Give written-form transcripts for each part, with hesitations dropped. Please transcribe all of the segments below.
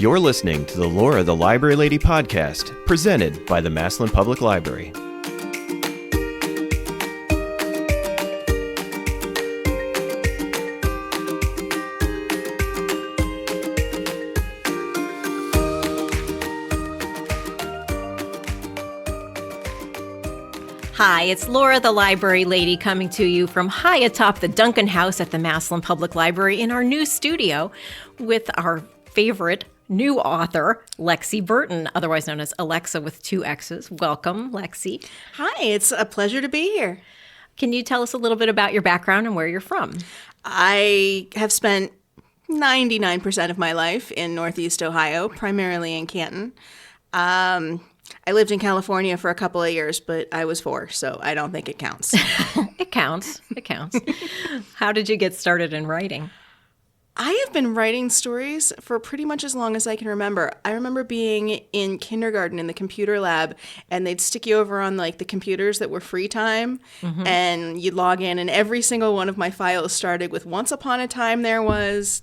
You're listening to the Laura the Library Lady podcast, presented by the Massillon Public Library. Hi, it's Laura the Library Lady coming to you from high atop the Duncan House at the Massillon Public Library in our new studio with our favorite new author, Alexxa Burton, otherwise known as Alexxa with two X's. Welcome, Lexi. Hi, it's a pleasure to be here. Can you tell us a little bit about your background and where you're from? I have spent 99% of my life in Northeast Ohio, primarily in Canton. I lived in California for a couple of years, but I was 4, so I don't think it counts. It counts. It counts. How did you get started in writing? I have been writing stories for pretty much as long as I can remember. I remember being in kindergarten in the computer lab, and they'd stick you over on like the computers that were free time, and you'd log in, and every single one of my files started with "Once upon a time there was," ...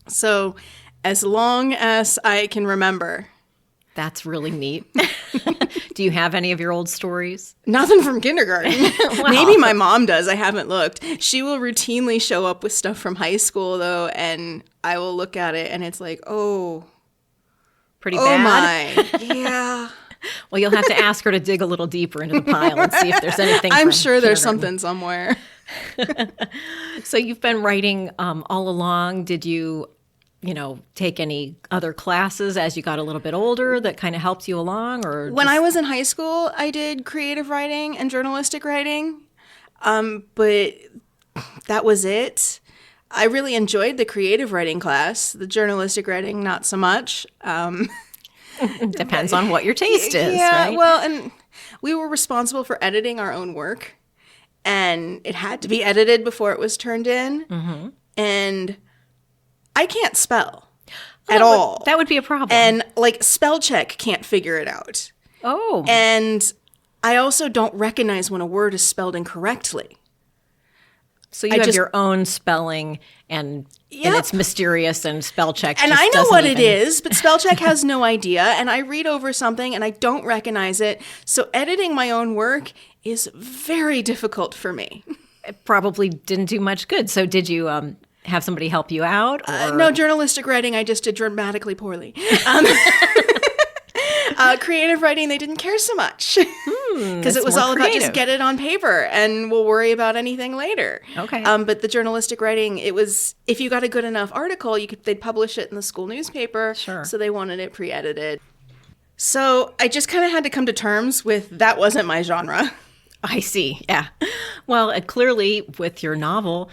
So as long as I can remember. That's really neat. Do you have any of your old stories? Nothing from kindergarten. Wow. Maybe my mom does. I haven't looked. She will routinely show up with stuff from high school, though, and I will look at it, and it's like, Pretty oh bad? my, yeah. Well, you'll have to ask her to dig a little deeper into the pile and see if there's anything. I'm from sure there's kindergarten. something somewhere. So you've been writing all along. Did you take any other classes as you got a little bit older that kind of helped you along? Or When I was in high school, I did creative writing and journalistic writing, but that was it. I really enjoyed the creative writing class. The journalistic writing, not so much. Depends on what your taste is, Yeah, right? well, and we were responsible for editing our own work, and it had to be edited before it was turned in, and I can't spell at all. That would be a problem. And like spell check can't figure it out. Oh. And I also don't recognize when a word is spelled incorrectly. So you have your own spelling and it's mysterious and spell check. And just I know doesn't what even... it is, but spell check has no idea. And I read over something and I don't recognize it. So editing my own work is very difficult for me. It probably didn't do much good. So did you have somebody help you out? Or... No, journalistic writing, I just did dramatically poorly. Creative writing, they didn't care so much. Because it was all about just get it on paper and we'll worry about anything later. Okay. But the journalistic writing, it was, if you got a good enough article, they'd publish it in the school newspaper. Sure. So they wanted it pre-edited. So I just kind of had to come to terms with that wasn't my genre. I see. Yeah. Well, clearly with your novel,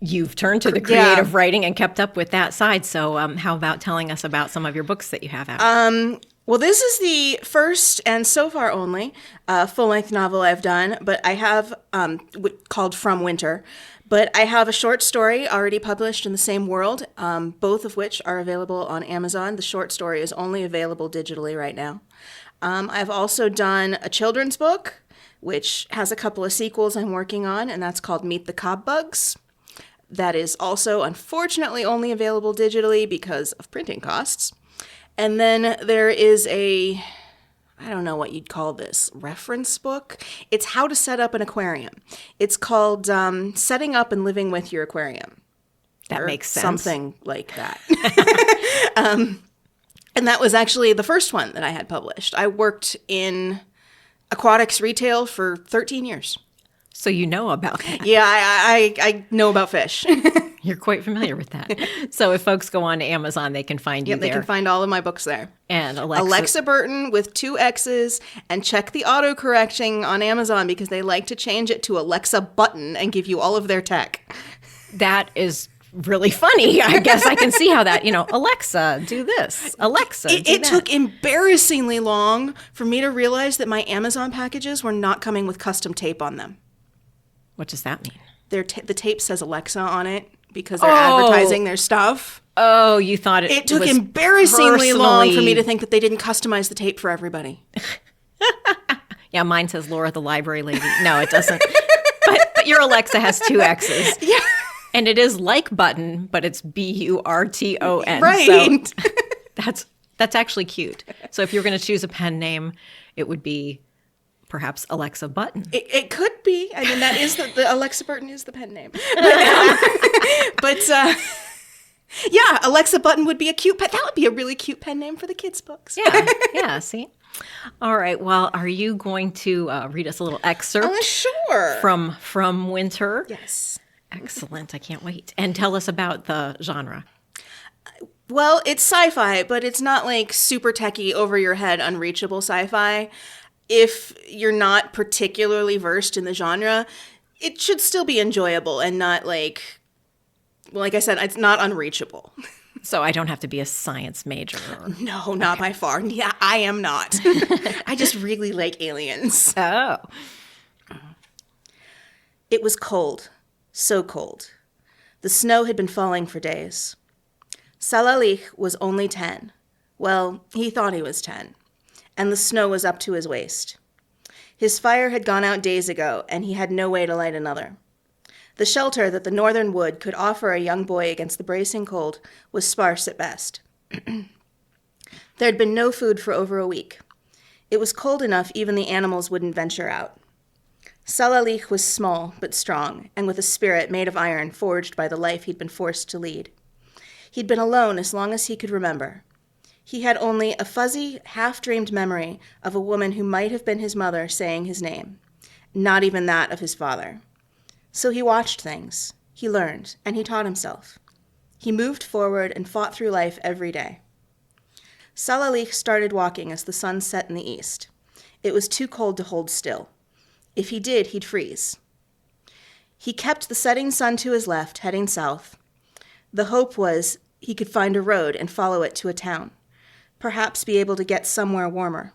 you've turned to the creative writing and kept up with that side. So how about telling us about some of your books that you have out? Well, this is the first and so far only full-length novel I've done, but I have called From Winter. But I have a short story already published in the same world, both of which are available on Amazon. The short story is only available digitally right now. I've also done a children's book, which has a couple of sequels I'm working on, and that's called Meet the Cobbugs. That is also, unfortunately, only available digitally because of printing costs. And then there is I don't know what you'd call this, reference book. It's how to set up an aquarium. It's called Setting Up and Living with Your Aquarium. That makes sense. Something like that. And that was actually the first one that I had published. I worked in aquatics retail for 13 years. So you know about that. Yeah, I know about fish. You're quite familiar with that. So if folks go on to Amazon, they can find you there. They can find all of my books there. And Alexxa Burton with 2 X's, and check the autocorrecting on Amazon because they like to change it to Alexxa Button and give you all of their tech. That is really funny. I guess I can see how that, Alexa, do this. Alexa, do that. It took embarrassingly long for me to realize that my Amazon packages were not coming with custom tape on them. What does that mean? The tape says Alexa on it because they're advertising their stuff. Oh, you thought it took embarrassingly long for me to think that they didn't customize the tape for everybody. Yeah, mine says Laura the Library Lady. No, it doesn't. but your Alexa has 2 X's. Yeah. And it is like button, but it's Burton. Right. So that's actually cute. So if you're going to choose a pen name, it would be perhaps Alexxa Burton. It could be. I mean, that is the Alexxa Burton is the pen name. But yeah, Alexxa Burton would be a cute pen. That would be a really cute pen name for the kids' books. Yeah, see? All right, well, are you going to read us a little excerpt Sure. from Winter? Yes. Excellent, I can't wait. And tell us about the genre. Well, it's sci-fi, but it's not like super techie, over your head, unreachable sci-fi. If you're not particularly versed in the genre, it should still be enjoyable and not like I said, it's not unreachable. So I don't have to be a science major? No, not by far. Yeah, I am not. I just really like aliens. Oh. It was cold. So cold. The snow had been falling for days. Salalich was only 10. Well, he thought he was 10. And the snow was up to his waist. His fire had gone out days ago, and he had no way to light another. The shelter that the northern wood could offer a young boy against the bracing cold was sparse at best. There had been no food for over a week. It was cold enough even the animals wouldn't venture out. Salalich was small but strong, and with a spirit made of iron forged by the life he'd been forced to lead. He'd been alone as long as he could remember. He had only a fuzzy, half-dreamed memory of a woman who might have been his mother saying his name, not even that of his father. So he watched things, he learned, and he taught himself. He moved forward and fought through life every day. Salalich started walking as the sun set in the east. It was too cold to hold still. If he did, he'd freeze. He kept the setting sun to his left, heading south. The hope was he could find a road and follow it to a town, perhaps be able to get somewhere warmer.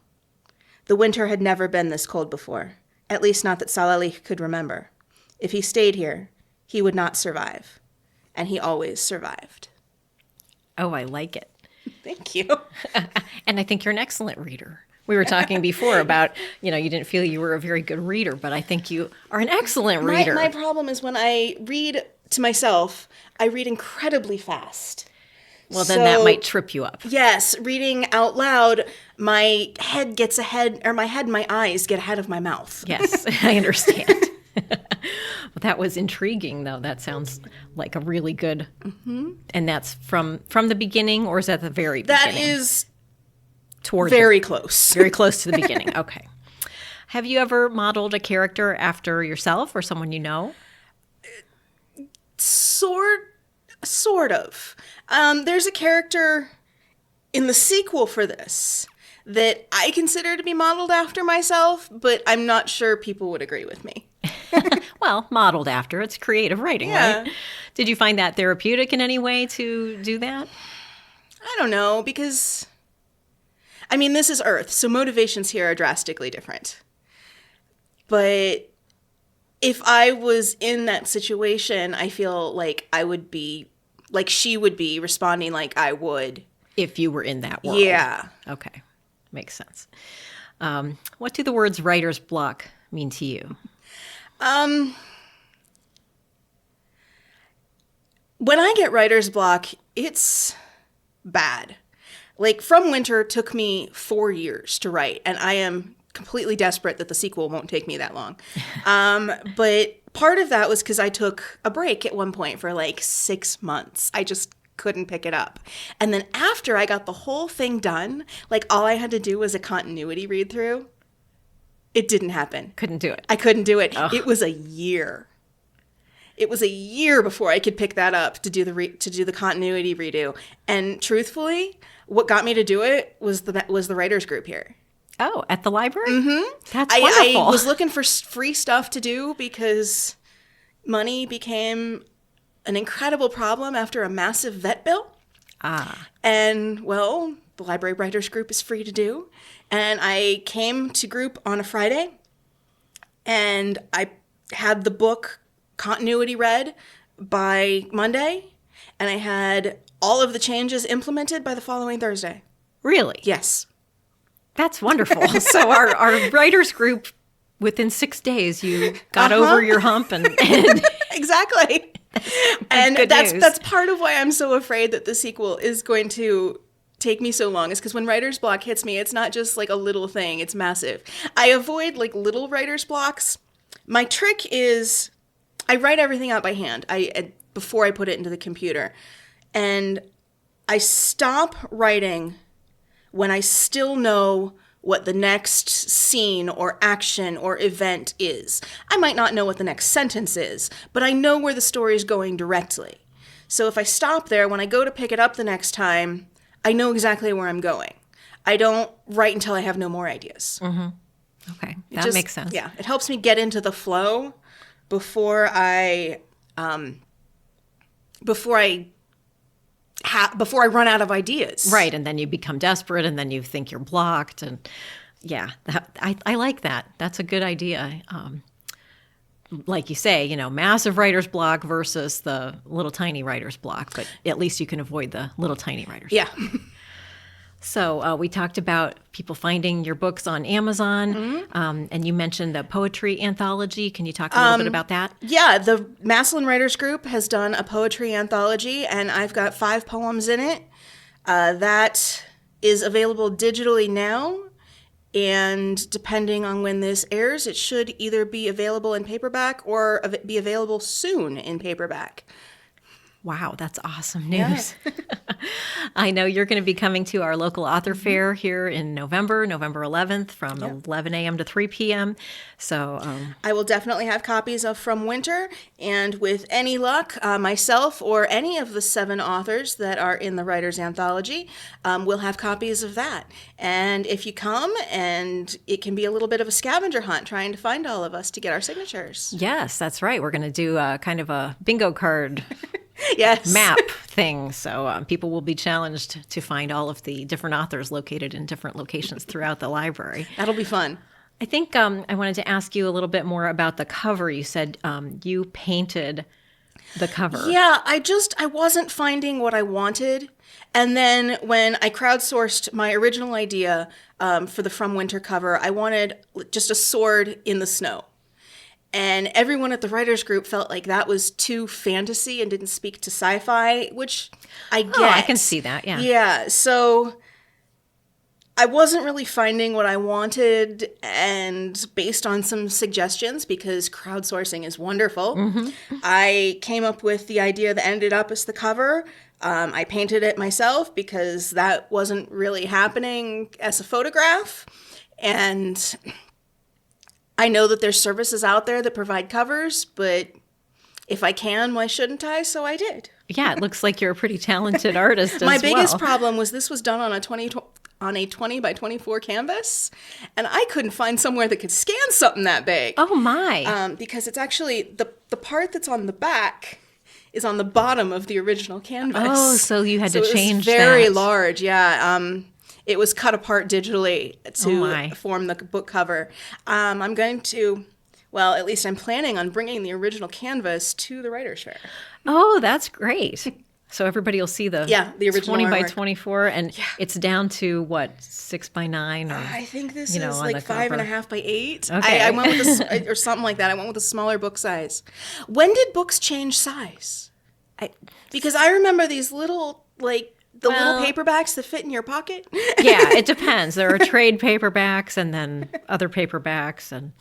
The winter had never been this cold before, at least not that Salalich could remember. If he stayed here, he would not survive. And he always survived. Oh, I like it. Thank you. And I think you're an excellent reader. We were talking before about, you didn't feel you were a very good reader, but I think you are an excellent reader. My problem is when I read to myself, I read incredibly fast. Well, then that might trip you up. Yes, reading out loud, my head gets ahead, or my eyes get ahead of my mouth. Yes, I understand. Well, that was intriguing, though. That sounds like a really good. Mm-hmm. And that's from the beginning, or is that the very beginning? That is toward very close. Very close to the beginning. Okay. Have you ever modeled a character after yourself or someone you know? Sort of. There's a character in the sequel for this that I consider to be modeled after myself, but I'm not sure people would agree with me. Well, modeled after. It's creative writing, right? Did you find that therapeutic in any way to do that? I don't know, because, this is Earth, so motivations here are drastically different. But if I was in that situation, I feel like I would be, like she would be responding like I would. If you were in that world. Yeah. Okay. Makes sense. What do the words writer's block mean to you? When I get writer's block, it's bad. Like, From Winter took me 4 years to write, and I am completely desperate that the sequel won't take me that long. But part of that was because I took a break at one point for like 6 months. I just couldn't pick it up. And then after I got the whole thing done, like all I had to do was a continuity read through. It didn't happen. Couldn't do it. I couldn't do it. Ugh. It was a year. It was a year before I could pick that up to do the continuity redo. And truthfully, what got me to do it was the writers group here. Oh, at the library? Mm-hmm. That's wonderful. I was looking for free stuff to do because money became an incredible problem after a massive vet bill. And, well, the library writers group is free to do. And I came to group on a Friday, and I had the book continuity read by Monday, and I had all of the changes implemented by the following Thursday. Really? Yes. That's wonderful. So our writers group, within 6 days, you got over your hump and Exactly. And Good news. that's part of why I'm so afraid that the sequel is going to take me so long, is because when writer's block hits me, it's not just like a little thing, it's massive. I avoid like little writer's blocks. My trick is I write everything out by hand before I put it into the computer. And I stop writing when I still know what the next scene or action or event is. I might not know what the next sentence is, but I know where the story is going directly. So if I stop there, when I go to pick it up the next time, I know exactly where I'm going. I don't write until I have no more ideas. Mm-hmm. Okay, that makes sense. Yeah, it helps me get into the flow before I run out of ideas. Right, and then you become desperate, and then you think you're blocked, and yeah, I like that. That's a good idea. Like you say, massive writer's block versus the little tiny writer's block, but at least you can avoid the little tiny writer's block. Yeah. So we talked about people finding your books on Amazon, and you mentioned the poetry anthology. Can you talk a little bit about that? Yeah, the Massillon Writers Group has done a poetry anthology, and I've got 5 poems in it. That is available digitally now, and depending on when this airs, it should either be available in paperback or be available soon in paperback. Wow, that's awesome news. Yeah. I know you're going to be coming to our local author fair here in November 11th from 11 a.m. to 3 p.m. So I will definitely have copies of From Winter, and with any luck, myself or any of the 7 authors that are in the Writers Anthology will have copies of that. And if you come, and it can be a little bit of a scavenger hunt trying to find all of us to get our signatures. Yes, that's right. We're going to do kind of a bingo card map thing. So people will be challenged to find all of the different authors located in different locations throughout the library. That'll be fun. I think I wanted to ask you a little bit more about the cover. You said you painted the cover. Yeah, I wasn't finding what I wanted. And then when I crowdsourced my original idea for the From Winter cover, I wanted just a sword in the snow. And everyone at the writers group felt like that was too fantasy and didn't speak to sci-fi, which I get. Oh, I can see that, yeah. Yeah, so I wasn't really finding what I wanted, and based on some suggestions, because crowdsourcing is wonderful, I came up with the idea that ended up as the cover. I painted it myself because that wasn't really happening as a photograph, and I know that there's services out there that provide covers, but if I can, why shouldn't I? So I did. Yeah, it looks like you're a pretty talented artist as well. My biggest problem was this was done on a 20 by 24 canvas, and I couldn't find somewhere that could scan something that big. Oh my! Because it's actually the part that's on the back is on the bottom of the original canvas. Oh, so you had to change that. It was very large, yeah. It was cut apart digitally to form the book cover. I'm going to, well, at least I'm planning on bringing the original canvas to the Writers' Fair. Oh, that's great. So everybody will see the original 20 by artwork. 24, and it's down to what, 6 by 9? Or, I think this is like 5.5 by 8. Okay. I went with or something like that. I went with a smaller book size. When did books change size? Because I remember these little little paperbacks that fit in your pocket. Yeah, it depends. There are trade paperbacks and then other paperbacks,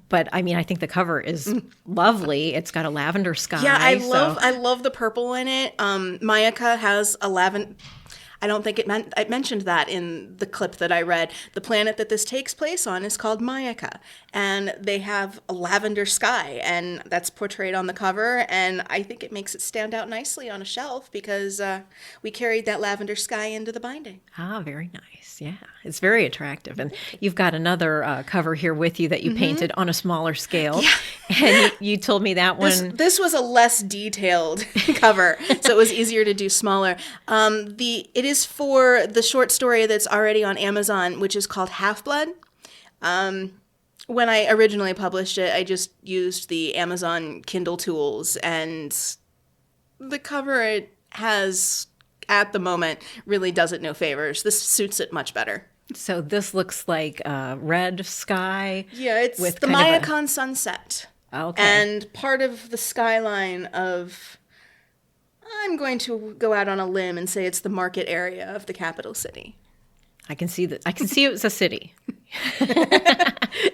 but I mean, I think the cover is lovely. It's got a lavender sky. Yeah, I love the purple in it. Mayaka has a lavender. I don't think I mentioned that in the clip that I read. The planet that this takes place on is called Mayaka, and they have a lavender sky, and that's portrayed on the cover, and I think it makes it stand out nicely on a shelf because we carried that lavender sky into the binding. Ah, very nice. Yeah, it's very attractive. And you've got another cover here with you that you painted on a smaller scale. Yeah. And you told me that one. This was a less detailed cover, so it was easier to do smaller. It is for the short story that's already on Amazon, which is called Half-Blood. When I originally published it, I just used the Amazon Kindle tools, and the cover it has at the moment really does it no favors. This suits it much better. So this looks like red sky. Yeah, it's with the Mayakan sunset. Okay. And part of the skyline of, I'm going to go out on a limb and say it's the market area of the capital city. I can see that. I can see it's a city.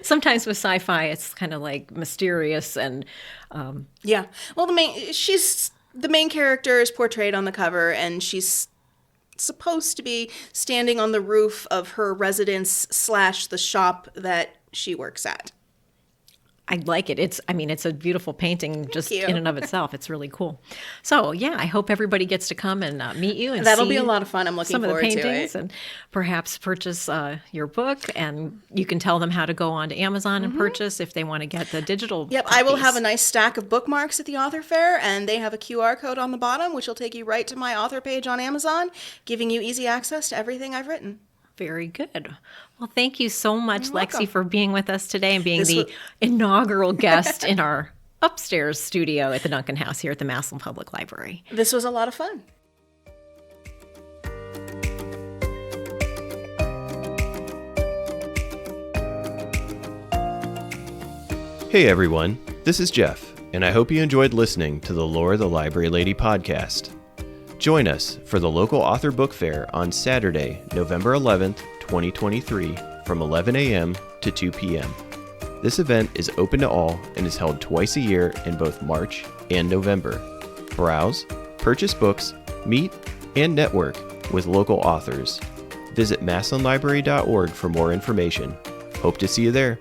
Sometimes with sci-fi, it's kind of like mysterious and Yeah. Well, the main character is portrayed on the cover, and she's supposed to be standing on the roof of her residence / the shop that she works at. I like it. It's a beautiful painting just you. in and of itself. It's really cool. So yeah, I hope everybody gets to come and meet you and That'll see be a lot of fun. I'm looking some of the forward to paintings it. and perhaps purchase your book. And you can tell them how to go on to Amazon and purchase if they want to get the digital. Yep, I will copies. have a nice stack of bookmarks at the author fair, and they have a QR code on the bottom, which will take you right to my author page on Amazon, giving you easy access to everything I've written. Very good. Well, thank you so much, You're Lexi, welcome. for being with us today and being This the was- inaugural guest in our upstairs studio at the Duncan House here at the Massillon Public Library. This was a lot of fun. Hey everyone, this is Jeff, and I hope you enjoyed listening to the Lore the Library Lady podcast. Join us for the local author book fair on Saturday, November 11th, 2023, from 11 a.m. to 2 p.m. This event is open to all and is held twice a year in both March and November. Browse, purchase books, meet, and network with local authors. Visit massillonlibrary.org for more information. Hope to see you there.